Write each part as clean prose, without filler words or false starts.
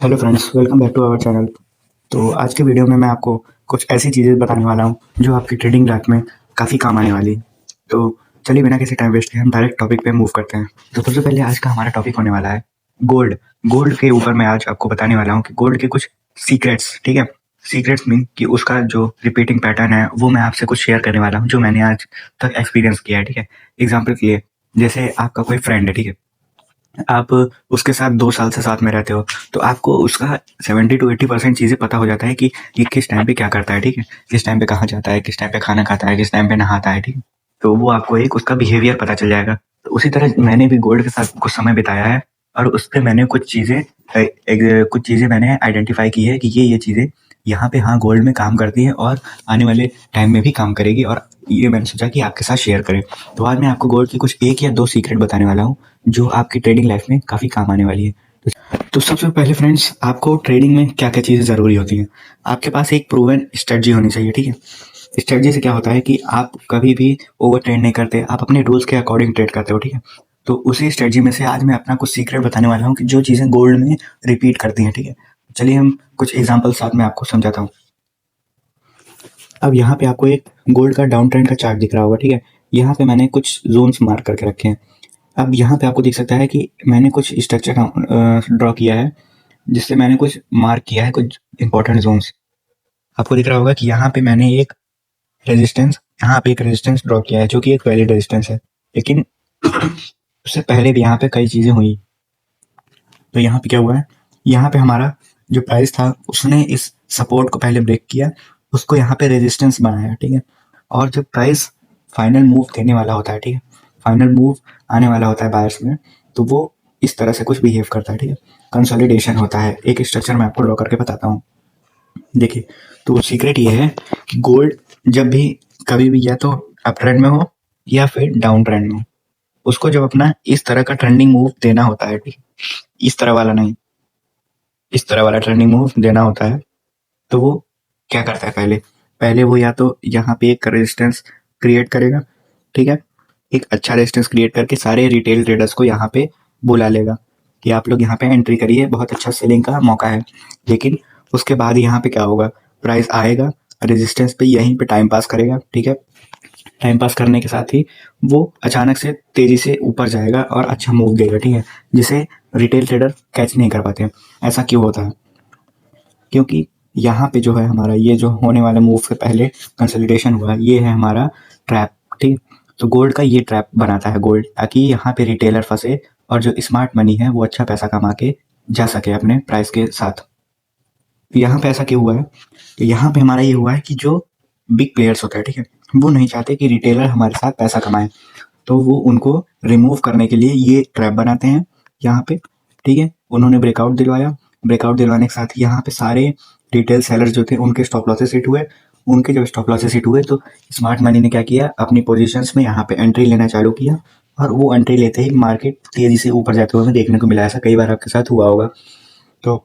Hello friends, welcome back to our channel. तो आज के वीडियो में मैं आपको कुछ ऐसी चीज़ें बताने वाला हूँ जो आपकी ट्रेडिंग लाइफ में काफ़ी काम आने वाली है। तो चलिए बिना किसी टाइम वेस्ट किए हम डायरेक्ट टॉपिक पे मूव करते हैं। तो सबसे पहले आज का हमारा टॉपिक होने वाला है गोल्ड। गोल्ड के ऊपर मैं आज आपको बताने वाला हूँ कि गोल्ड के कुछ सीक्रेट्स, ठीक है। सीक्रेट्स मीन कि उसका जो रिपीटिंग पैटर्न है वो मैं आपसे कुछ शेयर करने वाला हूँ जो मैंने आज तक एक्सपीरियंस किया है, ठीक है। एग्जाम्पल के लिए, जैसे आपका कोई फ्रेंड है, ठीक है, आप उसके साथ 2 साल से साथ में रहते हो, तो आपको उसका 70 टू 80% चीज़ें पता हो जाता है कि ये किस टाइम पे क्या करता है, ठीक है? किस टाइम पे कहाँ जाता है, किस टाइम पे खाना खाता है, किस टाइम पे नहाता है, ठीक है? तो वो आपको एक उसका बिहेवियर पता चल जाएगा। तो उसी तरह मैंने भी गोल्ड के साथ कुछ समय बिताया है और उसपे मैंने कुछ चीज़ें मैंने आइडेंटिफ़ाई की है कि ये चीज़ें यहाँ पे हाँ, गोल्ड में काम करती हैं और आने वाले टाइम में भी काम करेगी, और ये मैंने सोचा कि आपके साथ शेयर करें। तो आज मैं आपको गोल्ड की कुछ 1 या 2 सीक्रेट बताने वाला हूँ जो आपकी ट्रेडिंग लाइफ में काफ़ी काम आने वाली है। तो सबसे पहले फ्रेंड्स, आपको ट्रेडिंग में क्या-क्या चीज़ें ज़रूरी होती हैं? आपके पास एक प्रूवन स्ट्रेटजी होनी चाहिए, ठीक है? स्ट्रेटजी से क्या होता है कि आप कभी भी ओवर ट्रेड नहीं करते, आप अपने रूल्स के अकॉर्डिंग ट्रेड करते हो, ठीक है? तो उसी स्ट्रेटजी में से आज मैं अपना कुछ सीक्रेट बताने वाला हूँ कि जो चीज़ें गोल्ड में रिपीट करती हैं, ठीक है? चलिए हम कुछ एग्ज़ाम्पल साथ में आपको समझाता हूँ। अब यहाँ पे आपको एक गोल्ड का डाउन ट्रेंड का चार्ट दिख रहा होगा, ठीक है? यहाँ पे मैंने कुछ ज़ोन्स मार्क करके रखे हैं। अब यहाँ पे आपको दिख सकता है कि मैंने कुछ स्ट्रक्चर ड्रॉ किया है, जिससे मैंने कुछ मार्क किया है कुछ इंपॉर्टेंट जोन्स। आपको दिख रहा होगा कि यहाँ पे मैंने एक रेजिस्टेंस, यहाँ पे एक रेजिस्टेंस ड्रॉ किया है जो कि एक वैलिड रेजिस्टेंस है, लेकिन उससे पहले भी यहाँ पे कई चीज़ें हुई। तो यहाँ पे क्या हुआ है, यहाँ पे हमारा जो प्राइस था उसने इस सपोर्ट को पहले ब्रेक किया, उसको यहाँ पे रेजिस्टेंस बनाया, ठीक है। और जब प्राइस फाइनल मूव देने वाला होता है, ठीक है, फाइनल मूव आने वाला होता है बायर्स में, तो वो इस तरह से कुछ बिहेव करता है, ठीक है। कंसोलिडेशन होता है। एक स्ट्रक्चर मैं आपको ड्रॉ करके बताता हूँ। देखिए, तो सीक्रेट ये है कि गोल्ड जब भी कभी भी या तो अप ट्रेंड में हो या फिर डाउन ट्रेंड में हो, उसको जब अपना इस तरह का ट्रेंडिंग मूव देना होता है, ठीक है, इस तरह वाला नहीं, इस तरह वाला ट्रेंडिंग मूव देना होता है, तो वो क्या करता है, पहले पहले वो या तो यहाँ पे एक रेजिस्टेंस क्रिएट करेगा, ठीक है। एक अच्छा रेजिस्टेंस क्रिएट करके सारे रिटेल ट्रेडर्स को यहाँ पे बुला लेगा कि आप लोग यहाँ पे एंट्री करिए, बहुत अच्छा सेलिंग का मौका है। लेकिन उसके बाद यहाँ पे क्या होगा, प्राइस आएगा रेजिस्टेंस पे, यहीं पे टाइम पास करेगा, ठीक है। टाइम पास करने के साथ ही वो अचानक से तेजी से ऊपर जाएगा और अच्छा मूव देगा, ठीक है, जिसे रिटेल ट्रेडर कैच नहीं कर पाते। ऐसा क्यों होता है? क्योंकि यहाँ पे जो है हमारा ये जो होने वाले मूव से पहले कंसोलिडेशन हुआ है, ये है हमारा ट्रैप, ठीक। तो गोल्ड का ये ट्रैप बनाता है गोल्ड, ताकि यहाँ पे रिटेलर फंसे और जो स्मार्ट मनी है वो अच्छा पैसा कमा के जा सके अपने प्राइस के साथ। यहाँ पे ऐसा क्यों हुआ है? तो यहाँ पे हमारा ये हुआ है कि जो बिग प्लेयर्स होते हैं, ठीक है, वो नहीं चाहते कि रिटेलर हमारे साथ पैसा कमाए, तो वो उनको रिमूव करने के लिए ये ट्रैप बनाते हैं यहाँ पे, ठीक है। उन्होंने ब्रेकआउट दिलवाया, ब्रेकआउट दिलवाने के साथ ही यहाँ पे सारे रिटेल सेलर्स जो थे उनके स्टॉप लॉसेस हिट हुए। उनके जब स्टॉप लॉसेस हिट हुए तो स्मार्ट मनी ने क्या किया, अपनी पोजीशंस में यहाँ पे एंट्री लेना चालू किया, और वो एंट्री लेते ही मार्केट तेजी से ऊपर जाते हुए हमें देखने को मिला। ऐसा कई बार आपके साथ हुआ होगा। तो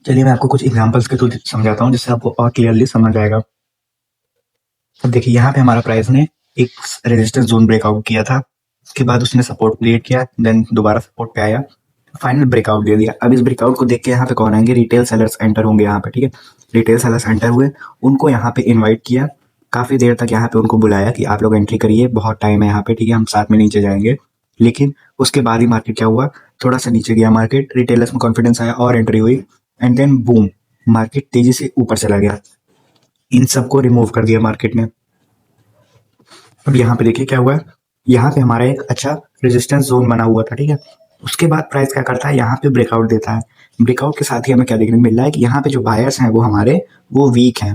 चलिए मैं आपको कुछ एग्जांपल्स के थ्रू समझाता हूँ जिससे आपको और क्लियरली समझ आएगा। अब देखिए, यहाँ पे हमारा प्राइस ने एक रेजिस्टेंस जोन ब्रेकआउट किया था, उसके बाद उसने सपोर्ट क्रिएट किया, देन दोबारा सपोर्ट पे आया, फाइनल ब्रेकआउट दे दिया। अब इस ब्रेकआउट को देख के यहाँ पे कौन आएंगे, रिटेल सेलर्स एंटर होंगे यहाँ पे, ठीक है। रिटेल सेलर्स एंटर हुए, उनको यहाँ पे इन्वाइट किया, काफ़ी देर तक यहाँ पे उनको बुलाया कि आप लोग एंट्री करिए, बहुत टाइम है यहाँ पे, ठीक है, हम साथ में नीचे जाएंगे। लेकिन उसके बाद ही मार्केट क्या हुआ, थोड़ा सा नीचे गया मार्केट, रिटेलर्स में कॉन्फिडेंस आया और एंट्री हुई, एंड देन बूम, मार्केट तेजी से ऊपर चला गया। इन सबको रिमूव कर दिया मार्केट ने। अब यहाँ पे देखिए क्या हुआ है, यहाँ पे हमारा एक अच्छा रेजिस्टेंस जोन बना हुआ था, ठीक है। उसके बाद प्राइस क्या करता है, यहाँ पे ब्रेकआउट देता है। ब्रेकआउट के साथ ही हमें क्या देखने को मिल रहा है कि यहाँ पे जो बायर्स हैं वो हमारे वो वीक हैं।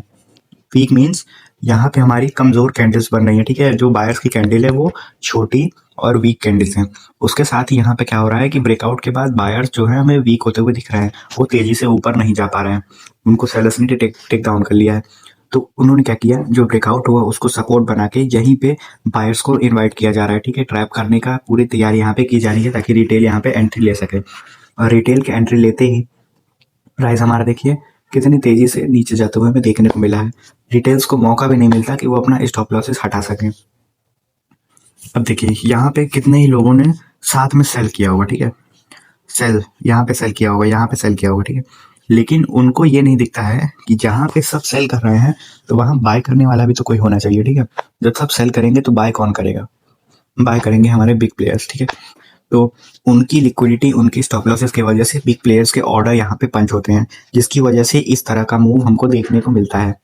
वीक मीन्स यहाँ पे हमारी कमजोर कैंडल्स बन रही है, ठीक है। जो बायर्स की कैंडल है वो छोटी और वीक कैंडल्स हैं। उसके साथ ही यहाँ पे क्या हो रहा है कि ब्रेकआउट के बाद बायर्स जो है हमें वीक होते हुए दिख रहे हैं, वो तेजी से ऊपर नहीं जा पा रहे हैं, उनको सेलर्स ने टेक डाउन कर लिया है। तो उन्होंने क्या किया, जो ब्रेकआउट हुआ उसको सपोर्ट बना के यहीं पे बायर्स को इनवाइट किया जा रहा है, ठीक है। ट्रैप करने का पूरी तैयारी यहाँ पे की जा रही है ताकि रिटेल यहाँ पे एंट्री ले सके। और रिटेल के एंट्री लेते ही प्राइस हमारा देखिए कितनी तेजी से नीचे जाते हुए हमें देखने को मिला है। रिटेल्स को मौका भी नहीं मिलता कि वो अपना स्टॉप लॉसेस हटा सकें। अब देखिए यहाँ पे कितने ही लोगों ने साथ में सेल किया होगा, ठीक है। सेल, यहाँ पे सेल किया होगा, यहाँ पे सेल किया होगा, ठीक है। लेकिन उनको ये नहीं दिखता है कि जहाँ पे सब सेल कर रहे हैं तो वहाँ बाय करने वाला भी तो कोई होना चाहिए, ठीक है। जब सब सेल करेंगे तो बाय कौन करेगा? बाय करेंगे हमारे बिग प्लेयर्स, ठीक है। तो उनकी लिक्विडिटी, उनकी स्टॉप लॉसेस की वजह से बिग प्लेयर्स के ऑर्डर यहाँ पे पंच होते हैं, जिसकी वजह से इस तरह का मूव हमको देखने को मिलता है।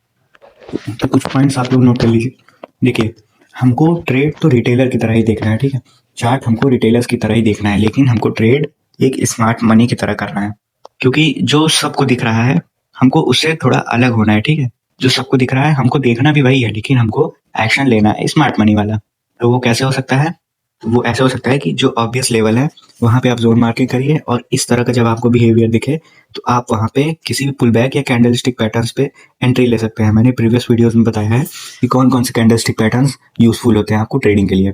तो कुछ पॉइंट्स आप लोग नोट कर लीजिए। देखिए, हमको ट्रेड तो रिटेलर की तरह ही देखना है, ठीक है। चार्ट हमको रिटेलर्स की तरह ही देखना है, लेकिन हमको ट्रेड एक स्मार्ट मनी की तरह करना है, क्योंकि जो सबको दिख रहा है हमको उससे थोड़ा अलग होना है, ठीक है। जो सबको दिख रहा है हमको देखना भी वही है, लेकिन हमको एक्शन लेना है स्मार्ट मनी वाला। तो वो कैसे हो सकता है? तो वो ऐसे हो सकता है कि जो ऑब्वियस लेवल है वहाँ पे आप जोन मार्किंग करिए, और इस तरह का जब आपको बिहेवियर दिखे तो आप वहाँ पे किसी भी पुल बैक या कैंडलस्टिक पैटर्न्स पे एंट्री ले सकते हैं। मैंने प्रीवियस वीडियोस में बताया है कि कौन कौन से कैंडलस्टिक पैटर्न्स यूजफुल होते हैं आपको ट्रेडिंग के लिए।